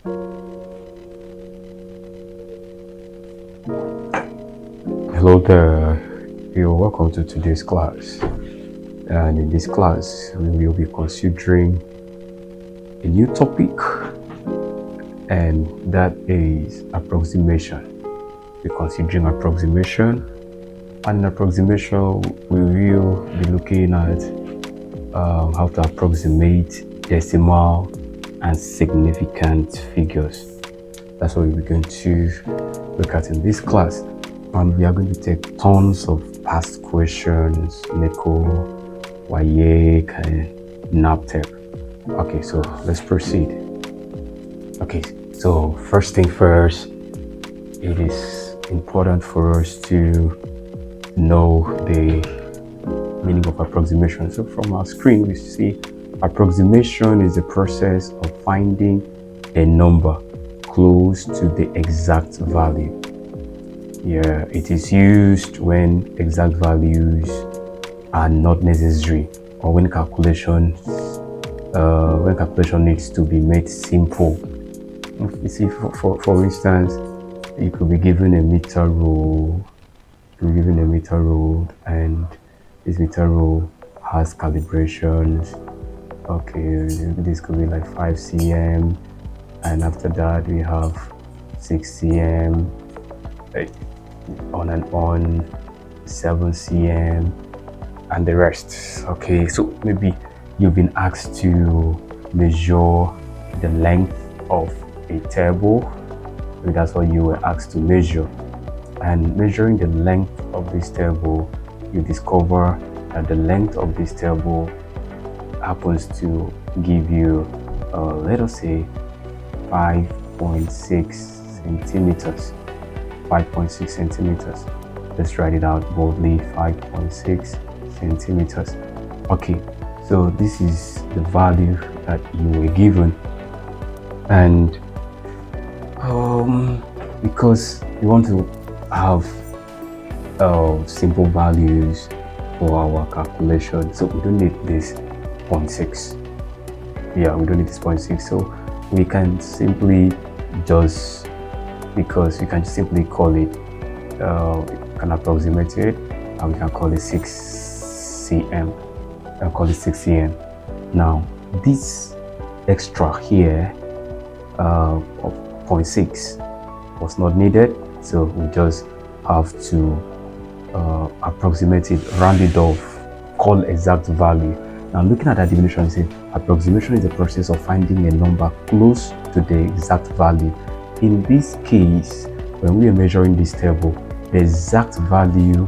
Hello there, you're welcome to today's class. And in this class, we will be considering a new topic, and that is approximation. We're considering approximation, and in approximation, we will be looking at how to approximate decimal and significant figures. That's what we're going to look at in this class. And we are going to take tons of past questions, NECO, WAEC, and NAPTEP. Okay, so let's proceed. Okay, so first thing first, it is important for us to know the meaning of approximation. So from our screen, we see approximation is the process of finding a number close to the exact value. Yeah, it is used when exact values are not necessary, or when calculation needs to be made simple. You see, for instance, you could be given a meter rule. And this meter rule has calibrations. Okay, this could be like 5 cm, and after that we have 6 cm, on and on, 7 cm, and the rest. Okay, so maybe you've been asked to measure the length of a table. Maybe that's what you were asked to measure. And measuring the length of this table, you discover that the length of this table happens to give you, let us say, 5.6 centimeters. 5.6 centimeters. Let's write it out boldly, 5.6 centimeters. Okay, so this is the value that you were given, and because we want to have simple values for our calculation, so we don't need this 0.6. Yeah, we don't need this 0.6, so we can simply just, because we can simply call it, we can approximate it, and we can call it 6 cm. Now, this extra here of 0.6 was not needed, so we just have to approximate it, round it off, call exact value. Now, looking at that definition, it says approximation is the process of finding a number close to the exact value. In this case, when we are measuring this table, the exact value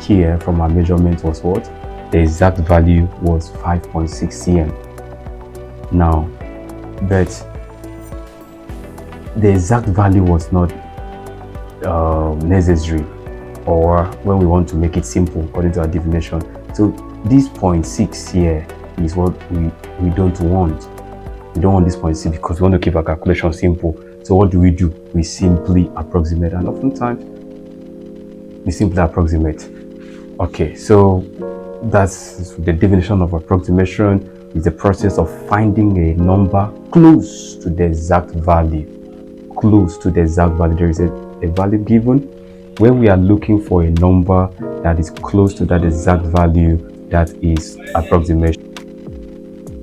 here from our measurement was what? The exact value was 5.6 cm. Now, but the exact value was not necessary, or when we want to make it simple according to our definition. So this 0.6 here is what we don't want. We don't want this 0.6 because we want to keep our calculation simple. So what do? We simply approximate, and oftentimes we simply approximate. Okay, so that's the definition of approximation. Is the process of finding a number close to the exact value. Close to the exact value. There is a value given. When we are looking for a number that is close to that exact value, that is approximation.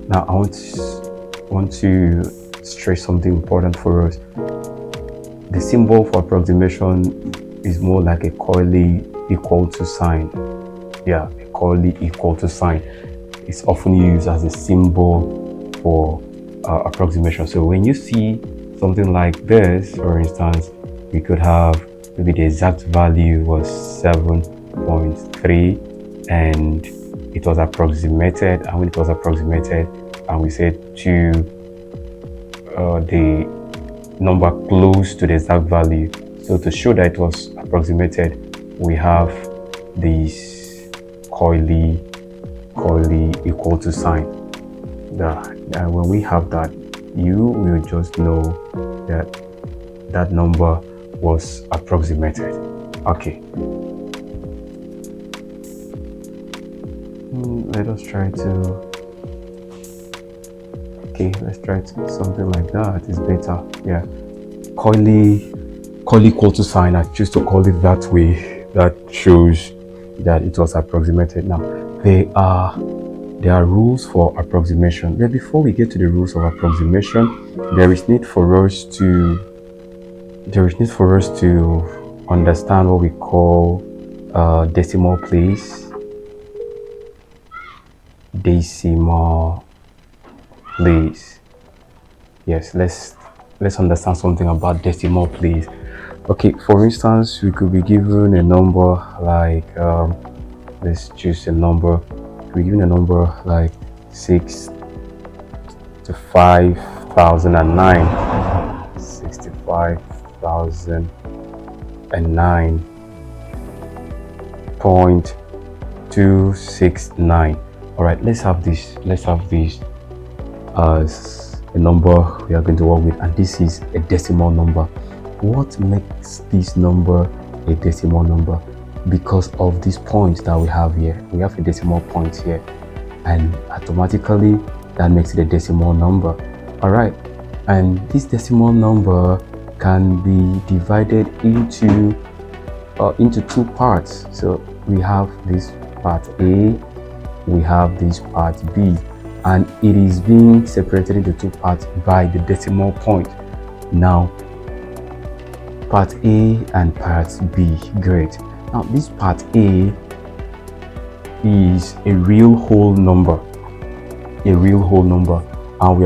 Now I want to stress something important for us. The symbol for approximation is more like a coily equal to sign. Yeah, a coily equal to sign. It's often used as a symbol for approximation. So when you see something like this, for instance, we could have maybe the exact value was 7.3, and it was approximated. And when it was approximated, and we said to the number close to the exact value. So to show that it was approximated, we have this coily equal to sign. And when we have that, you will just know that that number was approximated. Okay. Let us try to. Okay, let's try something like that. It's better. Yeah. Call equal to sign. I choose to call it that way. That shows that it was approximated. Now, there are rules for approximation. But before we get to the rules of approximation, there is need for us to understand what we call decimal place. Decimal place. Yes, let's understand something about decimal place. Okay, for instance, we could be given a number like let's choose a number. We're given a number like 65,009. 65,009.269. All right, let's have this as a number we are going to work with, and this is a decimal number. What makes this number a decimal number? Because of this point that we have here. We have a decimal point here, and automatically that makes it a decimal number. All right, and this decimal number can be divided into two parts. So we have this part A, we have this part B, and it is being separated into two parts by the decimal point. Now, part A and part B. Great. Now, this part A is a real whole number, and we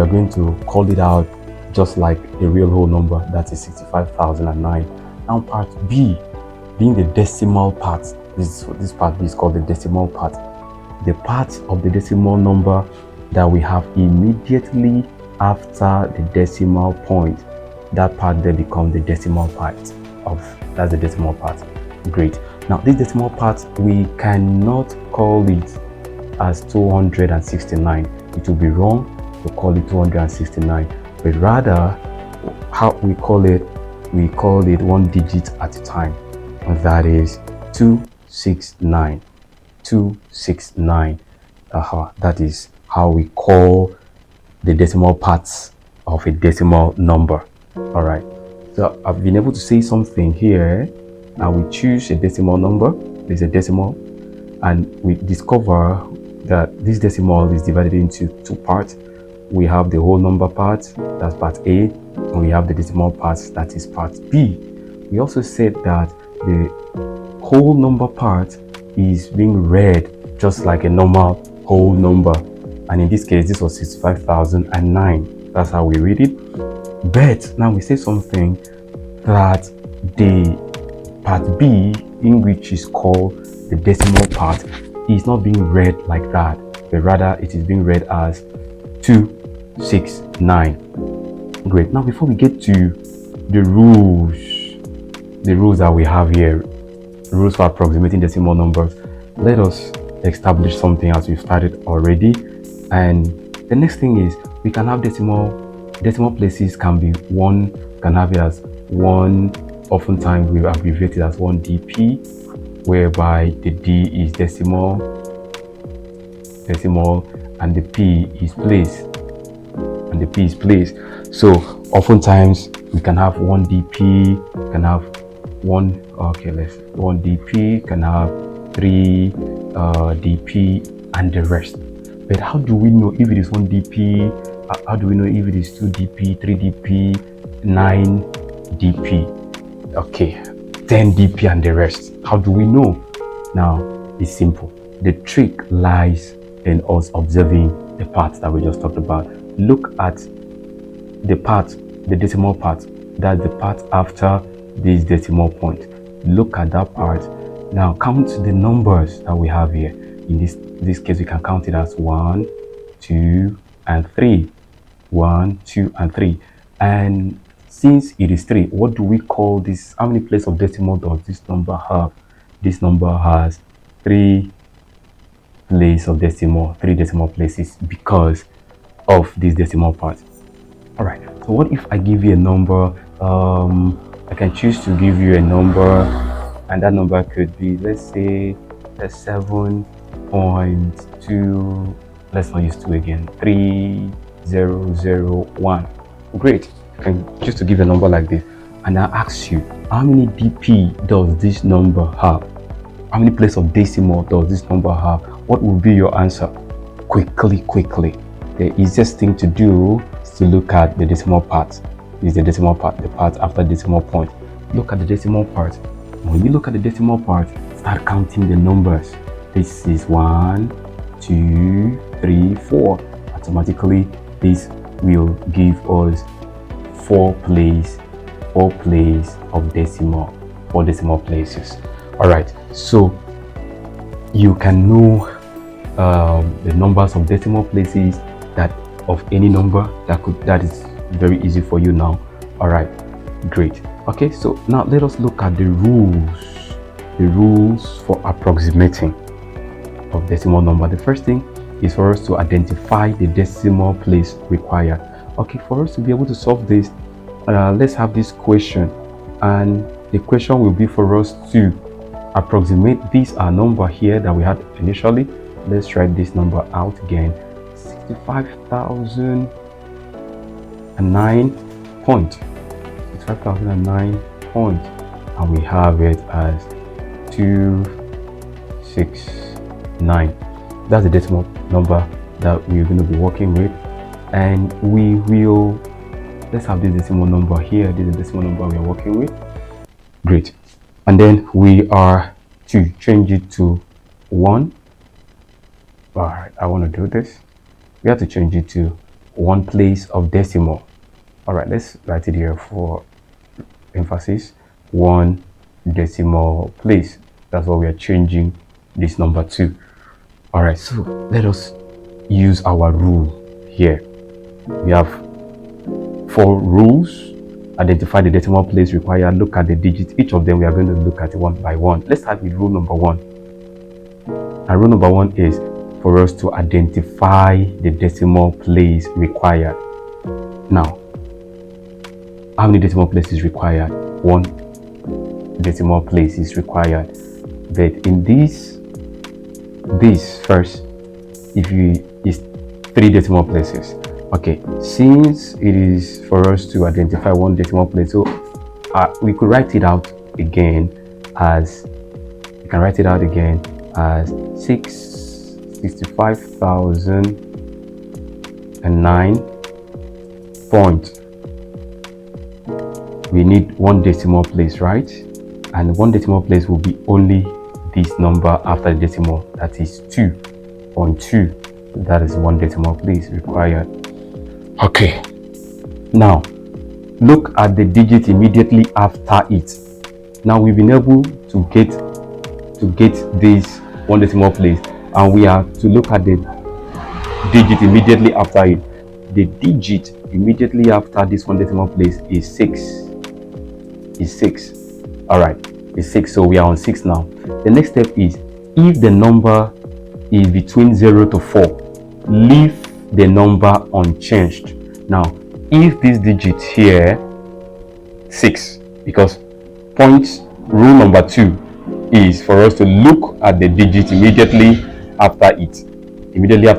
are going to call it out just like a real whole number, that is 65,009. Now, part B, being the decimal part, this part B is called the decimal part. The part of the decimal number that we have immediately after the decimal point, that part then becomes the decimal part that's the decimal part. Great. Now, this decimal part, we cannot call it as 269. It will be wrong to call it 269, but rather how we call it one digit at a time, and that is 269. That is how we call the decimal parts of a decimal number. All right, so I've been able to say something here. Now we choose a decimal number. There's a decimal, and we discover that this decimal is divided into two parts. We have the whole number part, that's part A, and we have the decimal part, that is part B. We also said that the whole number part is being read just like a normal whole number, and in this case this was 65,009. That's how we read it. But now we say something that the part B, in which is called the decimal part, is not being read like that, but rather it is being read as 269. Great. Now, before we get to the rules that we have here, rules for approximating decimal numbers, let us establish something as we've started already. And the next thing is, we can have decimal places can be one, can have it as one. Oftentimes we abbreviate it as 1 DP, whereby the D is decimal, and the P is place. So oftentimes we can have 1 DP, can have 1 DP, can have 3 DP, and the rest. But how do we know if it is 1 DP? How do we know if it is 2 DP, 3 DP, 9 DP? Okay, 10 DP and the rest. How do we know? Now, it's simple. The trick lies in us observing the parts that we just talked about. Look at the decimal part. That's the part after this decimal point. Look at that part. Now, count the numbers that we have here. In this case, we can count it as 1, 2, and 3. 1, 2, and 3. And since it is 3, what do we call this? How many places of decimal does this number have? This number has 3 places of decimal, 3 decimal places, because of this decimal part. All right, so what if I give you a number? I can choose to give you a number, and that number could be, let's say, 7.2, let's not use 2 again, 3 001. Great. And just to give a number like this, and I ask you, how many DP does this number have? How many places of decimal does this number have? What will be your answer? Quickly. The easiest thing to do is to look at the decimal part. This is the decimal part, the part after decimal point. Look at the decimal part. When you look at the decimal part, start counting the numbers. This is 1, 2, 3, 4. Automatically, this will give us 4 places of decimal, 4 decimal places. All right, so you can know the numbers of decimal places that of any number that is very easy for you now. All right, great. Okay, so now let us look at the rules for approximating of decimal number. The first thing is for us to identify the decimal place required. Okay, for us to be able to solve this, let's have this question, and the question will be for us to approximate this number here that we had initially. Let's write this number out again. 65,009 point. 65,009 point, and we have it as 269. That's the decimal number that we're going to be working with, and we will, let's have this decimal number here. This is the decimal number we are working with. Great. And then we are to change it to 1. All right, I want to do this. We have to change it to 1 place of decimal. All right, let's write it here for emphasis. 1 decimal place. That's what we are changing this number to. All right, so let us use our rule here. We have 4 rules. Identify the decimal place required. Look at the digits. Each of them we are going to look at one by one. Let's start with rule number 1. And rule number 1 is for us to identify the decimal place required. Now, how many decimal places required? 1 decimal place is required. But in this first, if is 3 decimal places. Okay, since it is for us to identify 1 decimal place, so we could write it out again as 65,009 point. We need 1 decimal place, right? And 1 decimal place will be only this number after the decimal, that is 2.2. That is 1 decimal place required. Okay, now look at the digit immediately after it. Now we've been able to get this 1 decimal place, and we have to look at the digit immediately after it. The digit immediately after this 1 decimal place is 6. All right, it's 6, so we are on 6 now. The next step is, if the number is between 0 to 4, leave the number unchanged. Now, if this digit here 6, because rule number 2 is for us to look at the digit immediately after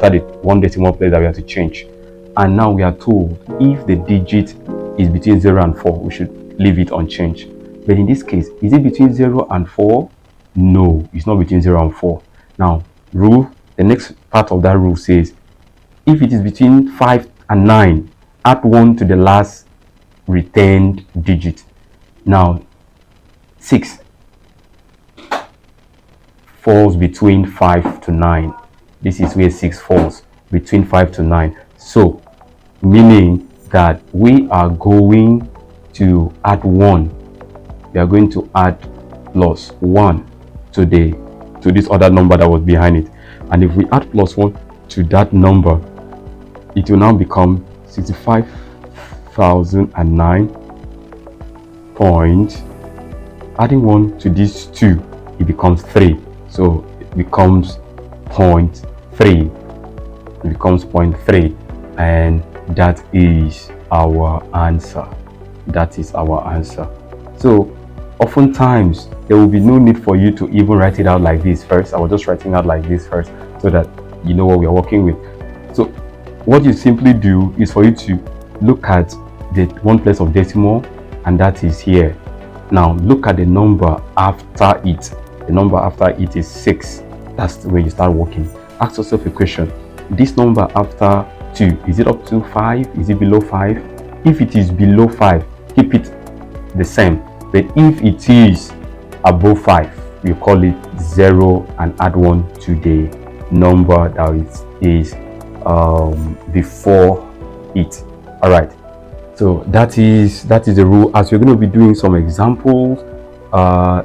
the 1 decimal place that we have to change. And now we are told if the digit is between 0 and 4, we should leave it unchanged. But in this case, is it between 0 and 4? No, it's not between 0 and 4. Now, the next part of that rule says, if it is between 5 and 9, add 1 to the last returned digit. Now, 6 falls between 5 to 9. This is where 6 falls, between 5 to 9. So, meaning that we are going to add 1. We are going to add plus 1 to this other number that was behind it. And if we add plus 1 to that number, it will now become 65,009 point. Adding 1 to these 2, it becomes 3. So it becomes 0.3. It becomes 0.3, and that is our answer. That is our answer. So oftentimes there will be no need for you to even write it out like this first. I was just writing out like this first so that you know what we are working with. So what you simply do is for you to look at the one place of decimal, and that is here. Now look at the number after it. The number after it is 6. That's where you start working. Ask yourself a question: this number after 2, is it up to 5? Is it below 5? If it is below 5, keep it the same. But if it is above 5, you call it 0 and add 1 to the number that is before it. All right, so that is the rule. As we're going to be doing some examples,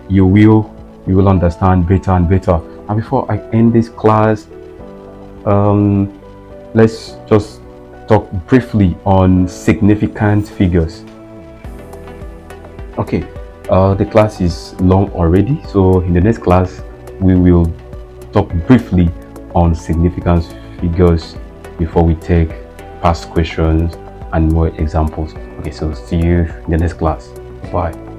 you will understand better and better. And before I end this class, let's just talk briefly on significant figures. Okay, the class is long already, so in the next class we will talk briefly on significant figures before we take past questions and more examples. Okay, so see you in the next class. Bye.